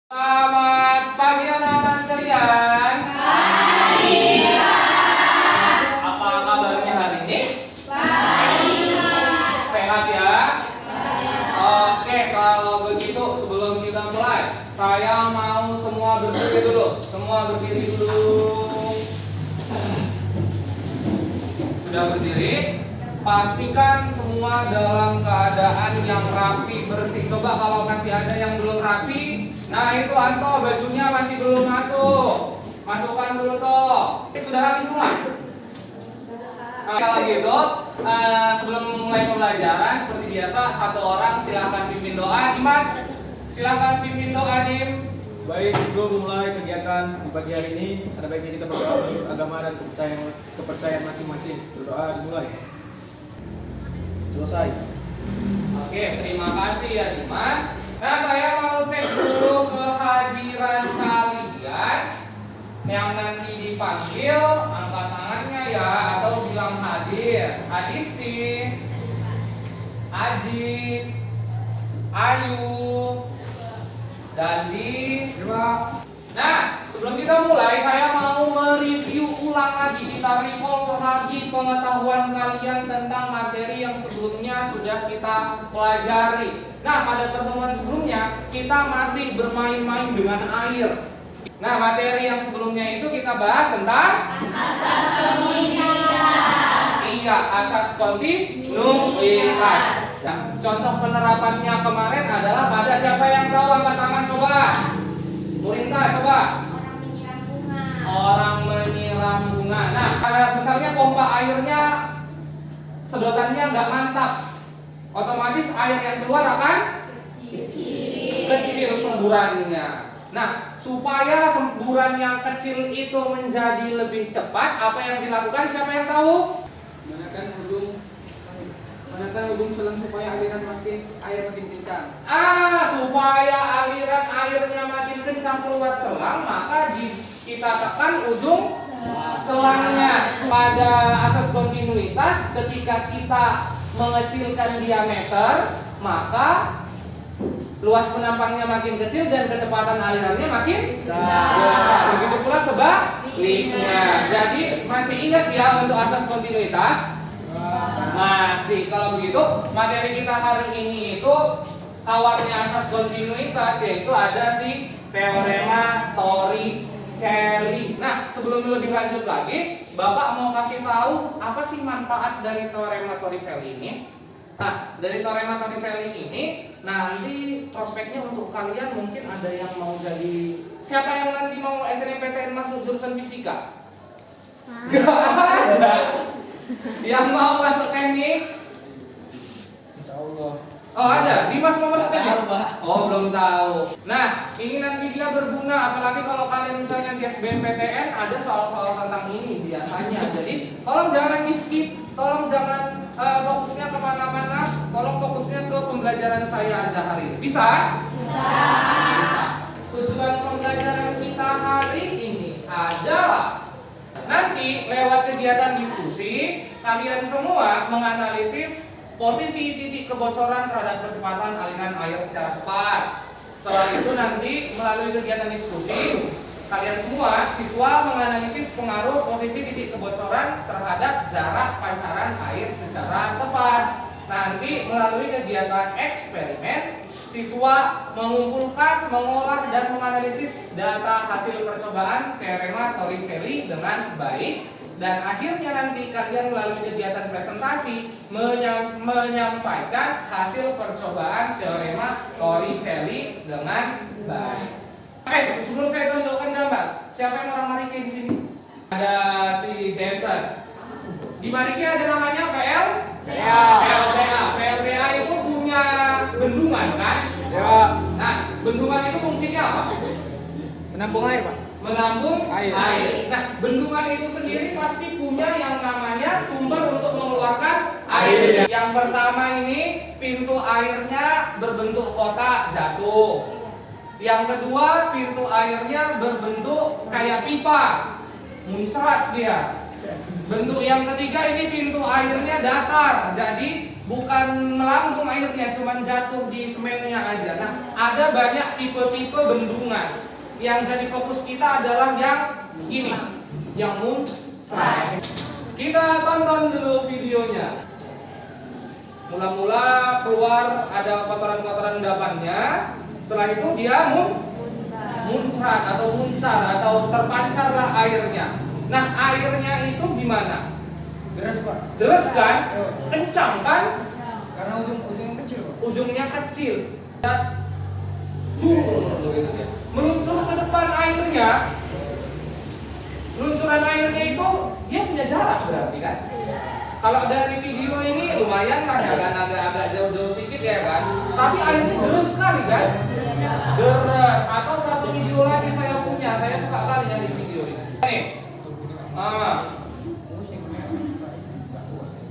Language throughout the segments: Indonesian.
Selamat pagi anak-anak sekalian. Pagi. Apa kabarnya hari ini? Baik. Sehat ya? Oke, kalau begitu sebelum kita mulai, saya mau semua berdiri dulu. Semua berdiri dulu. Sudah berdiri? Pastikan semua dalam keadaan yang rapi, bersih. Coba kalau masih ada yang belum rapi, nah itu Anto bajunya masih belum masuk. Masukkan dulu toh. Sudah rapi semua? Nah, kalau gitu, sebelum mulai pembelajaran seperti biasa, satu orang silahkan pimpin doa. Dimas, silahkan pimpin doa, Dim. Baik, sebelum memulai kegiatan di pagi hari ini, ada baiknya kita berdoa menurut agama dan kepercayaan masing-masing. Berdoa dimulai. Selesai. Oke, terima kasih ya Dimas. Nah, saya mau cek dulu kehadiran kalian. Yang nanti dipanggil, angkat tangannya ya, atau bilang hadir. Adisti, Ajit, Ayu, Dandi. Nah, sebelum kita mulai, saya mau mereview ulang lagi, kita recall lagi pengetahuan kalian tentang materi yang sebelumnya sudah kita pelajari. Nah, pada pertemuan sebelumnya, kita masih bermain-main dengan air. Nah, materi yang sebelumnya itu kita bahas tentang asas kontinuitas. Iya, asas kontinuitas. Nah, contoh penerapannya kemarin adalah pada siapa yang tahu angkat tangan coba. Murinta coba. Orang menyiram bunga. Orang menyiram bunga. Nah, misalnya pompa airnya sedotannya nggak mantap, otomatis air yang keluar akan kecil semburannya. Nah, supaya semburan yang kecil itu menjadi lebih cepat, apa yang dilakukan? Siapa yang tahu? Menekan ujung selang supaya aliran air makin kencang. Supaya aliran airnya makin kencang keluar selang, maka kita tekan ujung selangnya. Pada asas kontinuitas, ketika kita mengecilkan diameter, maka luas penampangnya makin kecil dan kecepatan alirannya makin besar. Begitu pula sebaliknya. Jadi masih ingat ya untuk asas kontinuitas? Masih. Kalau begitu, materi kita hari ini itu awalnya asas kontinuitas, yaitu ada si teorema Torricelli. Nah, sebelum lebih lanjut lagi, Bapak mau kasih tahu apa sih manfaat dari teorema Torricelli ini? Nah, dari teorema Torricelli ini nanti prospeknya untuk kalian mungkin ada yang mau jadi, siapa yang nanti mau SNMPTN masuk jurusan fisika? Gak ada. Yang mau masuk teknik? Insya Allah. Oh ada, Dimas mau masuk teknik? Tahu, Pak. Oh belum tahu. Nah ini nanti dia berguna, apalagi kalau kalian misalnya di SBMPTN ada soal-soal tentang ini biasanya. Jadi tolong jangan di skip, tolong jangan fokusnya kemana-mana, tolong fokusnya ke pembelajaran saya aja hari ini. Bisa? Bisa. Tujuan pembelajaran kita hari ini adalah nanti lewat kegiatan diskusi, kalian semua menganalisis posisi titik kebocoran terhadap kecepatan aliran air secara tepat. Setelah itu nanti melalui kegiatan diskusi, kalian semua siswa menganalisis pengaruh posisi titik kebocoran terhadap jarak pancaran air secara tepat. Nanti melalui kegiatan eksperimen, siswa mengumpulkan, mengolah dan menganalisis data hasil percobaan teorema Torricelli dengan baik. Dan akhirnya nanti kalian melalui kegiatan presentasi menyampaikan hasil percobaan teorema Torricelli dengan baik. Oke, sebelum saya tunjukkan gambar, siapa yang orang Marike di sini? Ada si Jason. Di Marike ada namanya PLTA itu punya bendungan kan? Ya. Nah, bendungan itu fungsinya apa? Menampung air, Pak. Menampung air. Nah, bendungan itu sendiri pasti punya yang namanya sumber untuk mengeluarkan air. Yang pertama ini pintu airnya berbentuk kotak jatuh. Yang kedua pintu airnya berbentuk kayak pipa, muncrat dia. Bentuk yang ketiga ini pintu airnya datar, jadi bukan melambung airnya, cuman jatuh di semennya aja. Nah, ada banyak tipe-tipe bendungan. Yang jadi fokus kita adalah yang ini, yang muncrat. Kita tonton dulu videonya. Mula-mula keluar ada kotoran-kotoran endapannya. Setelah itu dia muncrat atau muncar atau terpancarlah airnya. Nah, airnya itu gimana? Deras Pak. Deres kan? Kencang kan? Karena ujungnya kecil Pak. Ujungnya kecil. Gitu dia. Meluncur ke depan airnya. Luncuran airnya itu dia punya jarak berarti kan? Kalau dari video ini lumayan lah ya kan, agak jauh-jauh sedikit ya kan. Tapi airnya deras sekali kan? Deras. Atau satu video lagi saya punya, saya suka kali nyari video ini. Nih.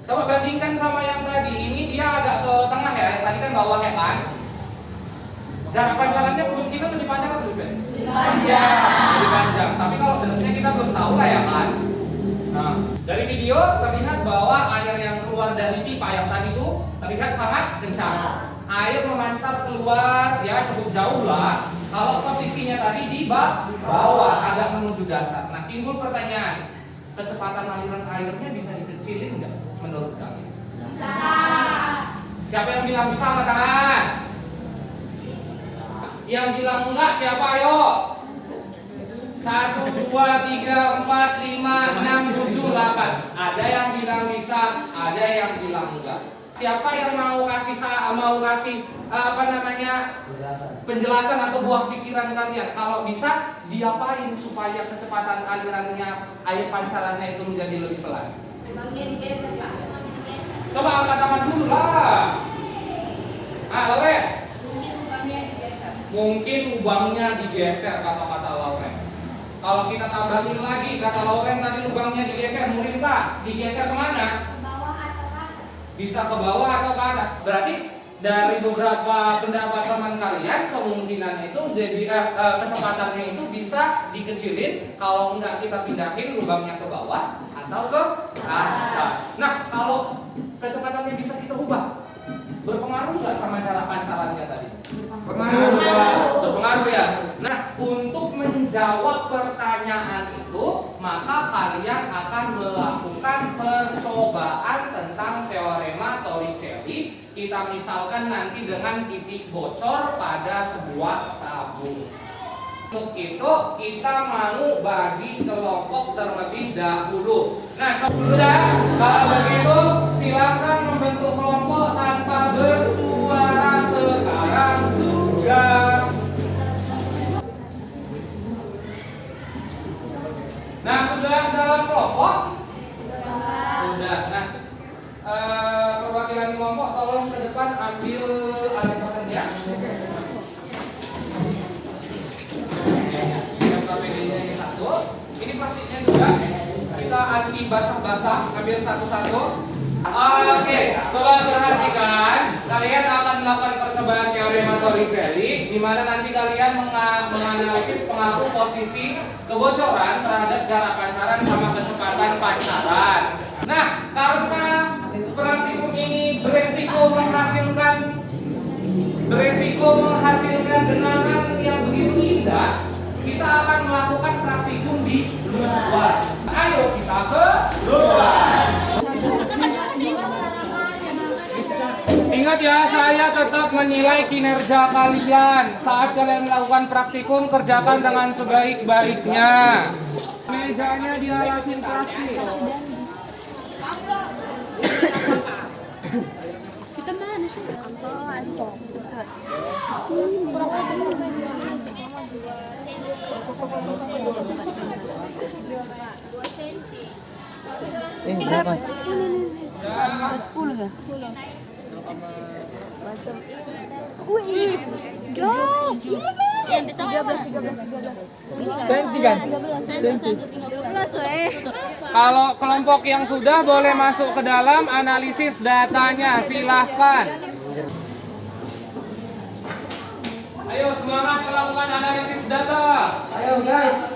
Coba bandingkan sama yang tadi. Ini dia agak ke tengah ya. Yang tadi kan bawah ya kan? Jarak pancarannya kemungkinan lebih panjang atau lebih pendek? Lebih panjang. Tapi kalau derasnya kita belum tahu lah ya kan. Nah, dari video terlihat bahwa air yang keluar dari pipa yang tadi itu terlihat sangat kencang. Air memancar keluar ya cukup jauh lah. Kalau posisinya tadi di bawah agak menuju dasar. Nah, timbul pertanyaan, kecepatan aliran airnya bisa dikecilin nggak menurut kami? Bisa. Siapa yang bilang bisa angkat tangan? Yang bilang enggak siapa ayo? 1, 2, 3, 4, 5, 6, 7, 8. Ada yang bilang bisa, ada yang bilang enggak. Siapa yang mau kasih penjelasan atau buah pikiran kalian? Kalau bisa, diapain supaya kecepatan alirannya air pancarannya itu menjadi lebih pelan? Lubangnya digeser, Pak. Coba angkat tangan dulu lah. Lauren. Mungkin lubangnya digeser. Mungkin lubangnya digeser kata-kata Lauren. Kalau kita tambahin lagi kata Lauren tadi lubangnya digeser, Murinta digeser kemana? Ke bawah atau ke atas? Bisa ke bawah atau ke atas. Berarti dari beberapa pendapat teman kalian kemungkinan itu menjadi kecepatannya itu bisa dikecilin kalau enggak kita pindahin lubangnya ke bawah atau ke atas. Nah, kalau kecepatannya bisa kita ubah, berpengaruh nggak sama cara pancarannya tadi? Berpengaruh ya. Nah, untuk menjawab pertanyaan itu, maka kalian akan melakukan percobaan tentang teorema Torricelli. Kita misalkan nanti dengan titik bocor pada sebuah tabung. Untuk itu kita mau bagi kelompok terlebih dahulu. Nah, sudah? Kalau begitu silakan membentuk kelompok tanpa bersuara sekarang juga. Nah, sudah dalam kelompok? Sudah. Nah, perwakilan kelompok tolong ke depan ambil alat pekerja. Ini satu. Ini plastiknya juga. Kita anti basah-basah, ambil satu-satu. Oke, coba perhatikan. Kalian akan melakukan percobaan teorema Torricelli, di mana nanti kalian menganalisis pengaruh posisi kebocoran terhadap jarak pancaran sama kecepatan pancaran. Nah, karena praktikum ini beresiko menghasilkan genangan yang begitu indah, kita akan melakukan praktikum di luar. Ayo kita ke luar. Ingat ya, saya tetap menilai kinerja kalian. Saat kalian melakukan praktikum, kerjakan dengan sebaik-baiknya. Mejanya dialasin plastik. Kita mana sih? Kantor. Kesini. Kurang aja. 2 senti. Berapa? Ini 10 ya? Wih, jauh. Ini kan? 13. Senti kan? 13 weh. Kalau kelompok yang sudah boleh masuk ke dalam analisis datanya, silahkan. Ayo semangat melakukan analisis data. Ayo guys.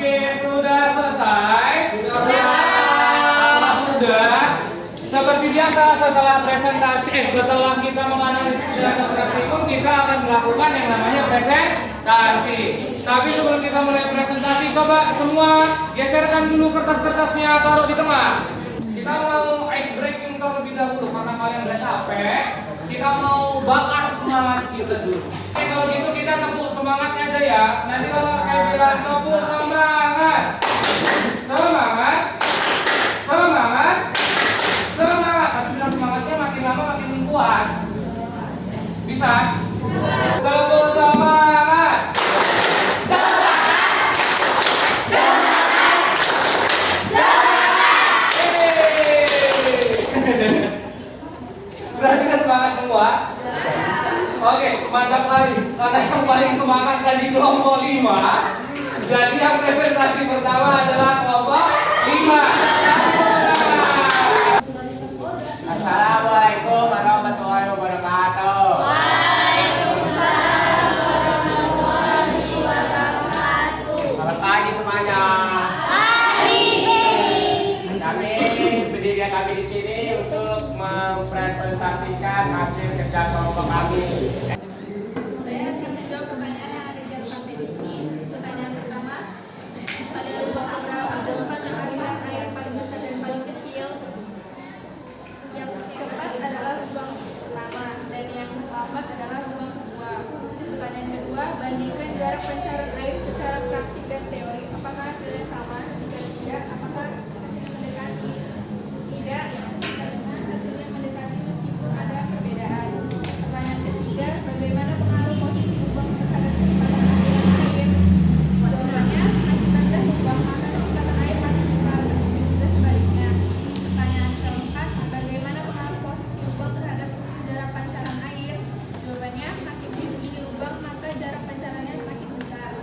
Oke, sudah selesai. Kalau sudah, seperti biasa setelah setelah kita menganalisis data praktikum, kita akan melakukan yang namanya presentasi. Tapi sebelum kita mulai presentasi, coba semua geserkan dulu kertas-kertasnya, taruh di tengah. Kita mau ice breaking terlebih dahulu karena kalian udah capek. Kita mau bakar semangat kita dulu. Oke, kalau gitu kita tepuk semangatnya aja ya. Nanti kalau saya bilang tepuk semangat, semangat, semangat, semangat. Tapi bilang semangatnya makin lama makin kuat. Bisa? Tepuk semangat. Semangat. Semangat. Semangat. Berarti kan semangat semua? Oke, mantap kali. Karena yang paling semangat tadi kelompok 5. Jadi yang presentasi pertama adalah kelompok 5. Assalamualaikum warahmatullahi wabarakatuh. Waalaikumsalam warahmatullahi wabarakatuh. Selamat pagi semuanya. Kami berdiri kami di sini untuk mempresentasikan hasil kerja kelompok kami. Saya akan menjawab pertanyaan yang ada di atas ini. Pertanyaan pertama, pada lubang anggapan yang aliran air paling besar dan paling kecil. Yang keempat adalah lubang pertama dan yang keempat adalah lubang kedua. Pertanyaan kedua, bandingkan jarak pancaran air secara praktik dan teori. Apakah hasilnya sama? Jika tidak, apakah hasilnya mendekati? Tidak, karena hasilnya mendekati meskipun ada perbedaan. Pertanyaan ketiga, bagaimana pengaruh posisi lubang terhadap kecepatan aliran air? Jawabannya, makin rendah lubang maka kecepatan air makin besar, begitu juga sebaliknya. Pertanyaan keempat, bagaimana pengaruh posisi lubang terhadap jarak pancaran air? Jawabannya, makin tinggi lubang maka jarak pancarannya makin besar.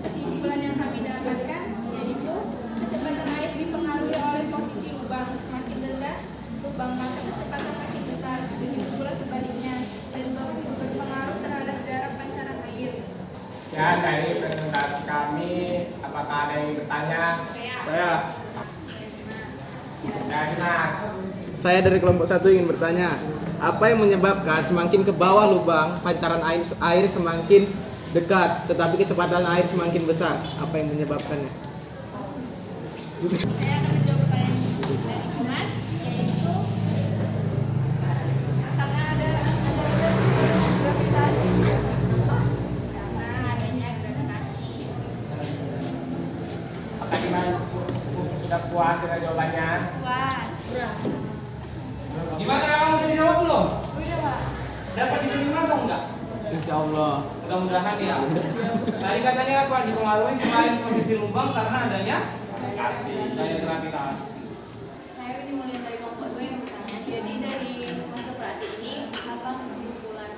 Kesimpulan yang kami dapatkan yaitu kecepatan air dipengaruhi oleh posisi lubang. Semakin rendah lubang maka kecepatan makin besar. Begitu pula sebaliknya dan berpengaruh terhadap jarak pancaran air. Ya, dari presentasi kami, apakah ada yang bertanya? Saya Dari Mas. Saya dari kelompok 1 ingin bertanya, apa yang menyebabkan semakin ke bawah lubang pancaran air semakin dekat, tetapi kecepatan air semakin besar? Apa yang menyebabkannya? Saya akan menjawab pertanyaan dari Mas, yaitu karena ada gravitasi. Karena adanya gravitasi. Apakah Mas sudah puas dengan jawabannya? Puas. Gimana, kamu sudah jawab belum? Udah, Pak. Dapat diterima atau enggak? Insya Allah. Mudah-mudahan ya. Tadi katanya apa? Dipengaruhi selain posisi lubang karena adanya gravitasi. Saya ini mulai dari kelompok 2 yang bertanya. Jadi dari masa praktik ini apa kesimpulan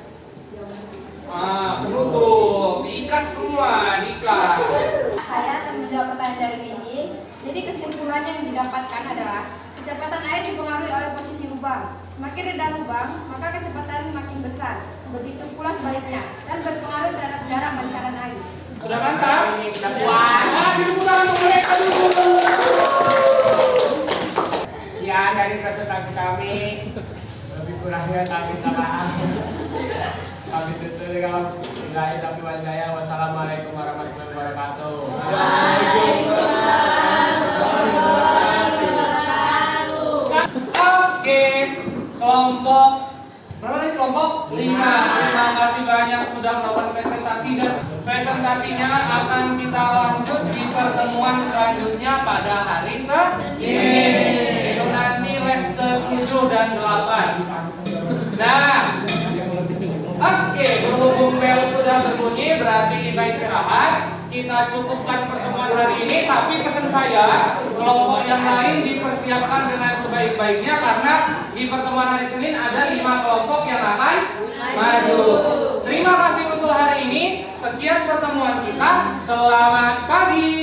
jawaban? Penutup, diikat semua, diikat. Saya akan menjawab pertanyaan dari Windy. Jadi kesimpulan yang didapatkan adalah kecepatan air dipengaruhi oleh posisi lubang. Semakin rendah lubang, maka kecepatan makin besar. Begitu pula sebaliknya dan berpengaruh terhadap jarak pancaran air. Sudah mantap? Sudah puas? Kasih tepuk tangan untuk mereka dulu. Sekian dari presentasi kami. Lebih kurangnya kami minta maaf. Kami tutup dengan billahi taufiq wal hidayah. Wassalamualaikum warahmatullahi wabarakatuh. Oke, kelompok berapa tadi kelompok? 5. Terima kasih banyak sudah melakukan presentasi dan presentasinya akan kita lanjut di pertemuan selanjutnya pada hari Senin. Itu nanti les ke-7 dan 8. Nah, oke, berhubung bel sudah berbunyi berarti kita istirahat. Kita cukupkan pertemuan hari ini, tapi pesan saya kelompok yang lain dipersiapkan dengan sebaik-baiknya karena di pertemuan hari Senin ada 5 kelompok yang akan maju. Terima kasih untuk hari ini. Sekian pertemuan kita. Selamat pagi.